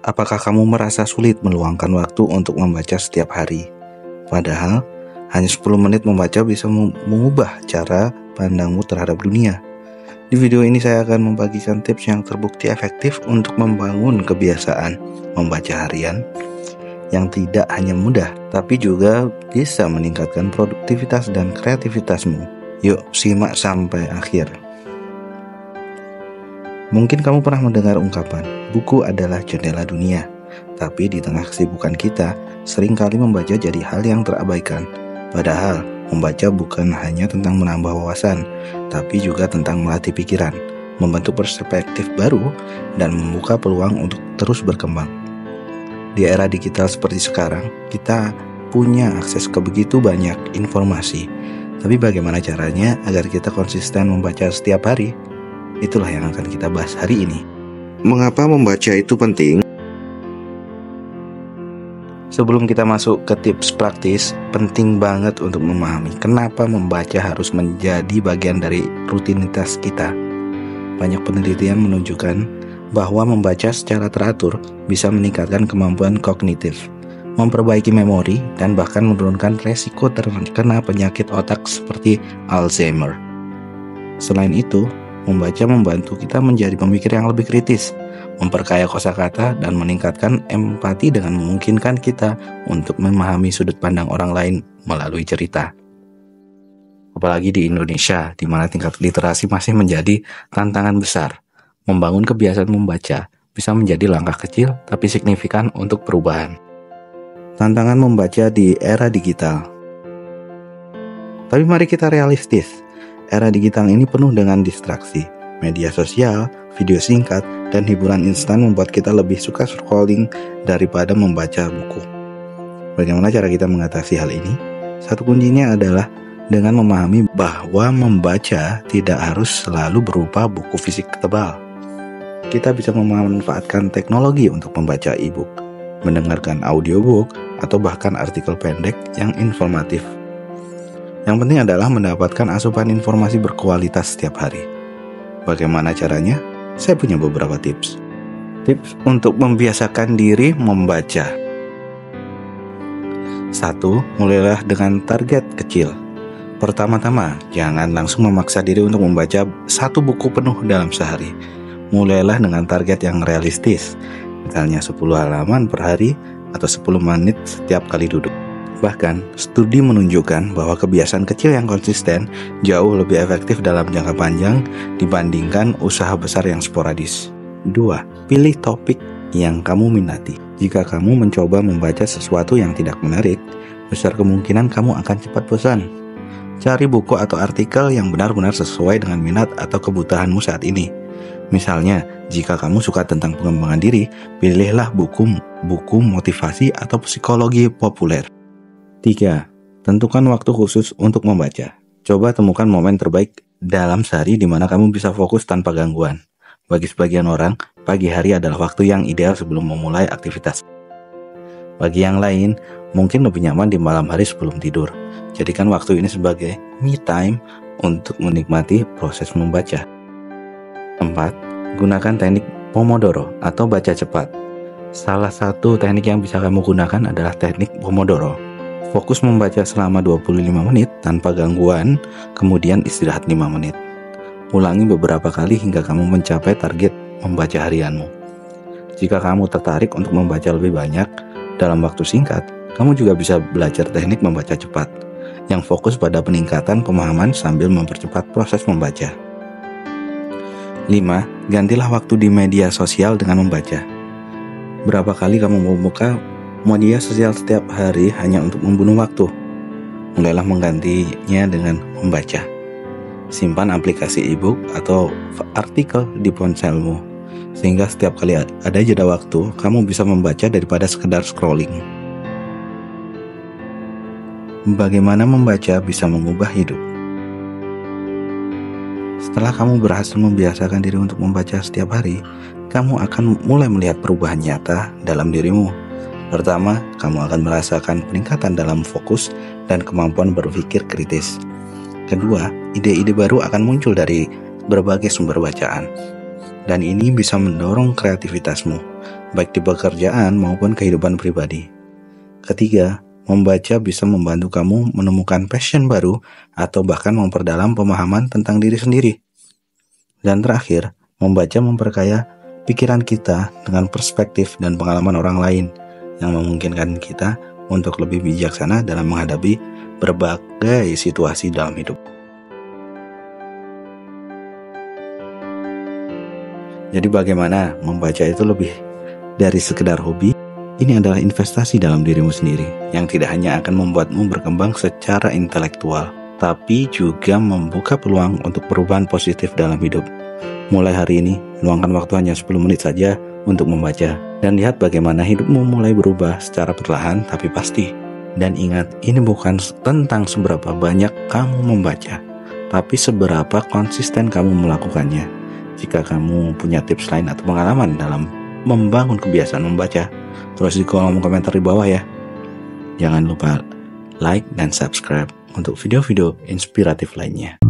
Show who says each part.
Speaker 1: apakah kamu merasa sulit meluangkan waktu untuk membaca setiap hari? Padahal, hanya 10 menit membaca bisa mengubah cara pandangmu terhadap dunia. Di video ini saya akan membagikan tips yang terbukti efektif untuk membangun kebiasaan membaca harian yang tidak hanya mudah, tapi juga bisa meningkatkan produktivitas dan kreativitasmu. Yuk, simak sampai akhir. Mungkin kamu pernah mendengar ungkapan, buku adalah jendela dunia. Tapi di tengah kesibukan kita, seringkali membaca jadi hal yang terabaikan. Padahal, membaca bukan hanya tentang menambah wawasan, tapi juga tentang melatih pikiran, membentuk perspektif baru, dan membuka peluang untuk terus berkembang. Di era digital seperti sekarang, kita punya akses ke begitu banyak informasi. Tapi bagaimana caranya agar kita konsisten membaca setiap hari? Itulah yang akan kita bahas hari ini. Mengapa membaca itu penting? Sebelum kita masuk ke tips praktis, penting banget untuk memahami kenapa membaca harus menjadi bagian dari rutinitas kita. Banyak penelitian menunjukkan bahwa membaca secara teratur bisa meningkatkan kemampuan kognitif, memperbaiki memori, dan bahkan menurunkan resiko terkena penyakit otak seperti Alzheimer. Selain itu, membaca membantu kita menjadi pemikir yang lebih kritis, memperkaya kosakata, dan meningkatkan empati dengan memungkinkan kita untuk memahami sudut pandang orang lain melalui cerita. Apalagi di Indonesia, di mana tingkat literasi masih menjadi tantangan besar. Membangun kebiasaan membaca bisa menjadi langkah kecil tapi signifikan untuk perubahan. Tantangan membaca di era digital. Tapi mari kita realistis. Era digital ini penuh dengan distraksi. Media sosial, video singkat, dan hiburan instan membuat kita lebih suka scrolling daripada membaca buku. Bagaimana cara kita mengatasi hal ini? Satu kuncinya adalah dengan memahami bahwa membaca tidak harus selalu berupa buku fisik tebal. Kita bisa memanfaatkan teknologi untuk membaca e-book, mendengarkan audiobook, atau bahkan artikel pendek yang informatif. Yang penting adalah mendapatkan asupan informasi berkualitas setiap hari. Bagaimana caranya? Saya punya beberapa tips. Tips untuk membiasakan diri membaca. 1. Mulailah dengan target kecil. Pertama-tama, jangan langsung memaksa diri untuk membaca satu buku penuh dalam sehari. Mulailah dengan target yang realistis, misalnya 10 halaman per hari atau 10 menit setiap kali duduk. Bahkan, studi menunjukkan bahwa kebiasaan kecil yang konsisten jauh lebih efektif dalam jangka panjang dibandingkan usaha besar yang sporadis. 2. Pilih topik yang kamu minati. Jika kamu mencoba membaca sesuatu yang tidak menarik, besar kemungkinan kamu akan cepat bosan. Cari buku atau artikel yang benar-benar sesuai dengan minat atau kebutuhanmu saat ini. Misalnya, jika kamu suka tentang pengembangan diri, pilihlah buku motivasi atau psikologi populer. 3. Tentukan waktu khusus untuk membaca. Coba temukan momen terbaik dalam sehari di mana kamu bisa fokus tanpa gangguan. Bagi sebagian orang, pagi hari adalah waktu yang ideal sebelum memulai aktivitas. Bagi yang lain, mungkin lebih nyaman di malam hari sebelum tidur. Jadikan waktu ini sebagai me time untuk menikmati proses membaca. 4. Gunakan teknik Pomodoro atau baca cepat. Salah satu teknik yang bisa kamu gunakan adalah teknik Pomodoro. Fokus membaca selama 25 menit tanpa gangguan, kemudian istirahat 5 menit. Ulangi beberapa kali hingga kamu mencapai target membaca harianmu. Jika kamu tertarik untuk membaca lebih banyak dalam waktu singkat, kamu juga bisa belajar teknik membaca cepat, yang fokus pada peningkatan pemahaman sambil mempercepat proses membaca. 5. Gantilah waktu di media sosial dengan membaca. Berapa kali kamu membuka media sosial setiap hari hanya untuk membunuh waktu? Mulailah menggantinya dengan membaca. Simpan aplikasi e-book atau artikel di ponselmu, sehingga setiap kali ada jeda waktu, kamu bisa membaca daripada sekedar scrolling. Bagaimana membaca bisa mengubah hidup? Setelah kamu berhasil membiasakan diri untuk membaca setiap hari, kamu akan mulai melihat perubahan nyata dalam dirimu. Pertama, kamu akan merasakan peningkatan dalam fokus dan kemampuan berpikir kritis. Kedua, ide-ide baru akan muncul dari berbagai sumber bacaan, dan ini bisa mendorong kreativitasmu. baik di pekerjaan maupun kehidupan pribadi. Ketiga, membaca bisa membantu kamu menemukan passion baru atau bahkan memperdalam pemahaman tentang diri sendiri. Dan terakhir, membaca memperkaya pikiran kita dengan perspektif dan pengalaman orang lain yang memungkinkan kita untuk lebih bijaksana dalam menghadapi berbagai situasi dalam hidup. Jadi bagaimana membaca itu lebih dari sekedar hobi? Ini adalah investasi dalam dirimu sendiri yang tidak hanya akan membuatmu berkembang secara intelektual, tapi juga membuka peluang untuk perubahan positif dalam hidup. Mulai hari ini, luangkan waktu hanya 10 menit saja untuk membaca, dan lihat bagaimana hidupmu mulai berubah secara perlahan tapi pasti. Dan ingat, ini bukan tentang seberapa banyak kamu membaca, tapi seberapa konsisten kamu melakukannya. Jika kamu punya tips lain atau pengalaman dalam membangun kebiasaan membaca, tulis di kolom komentar di bawah ya. Jangan lupa like dan subscribe untuk video-video inspiratif lainnya.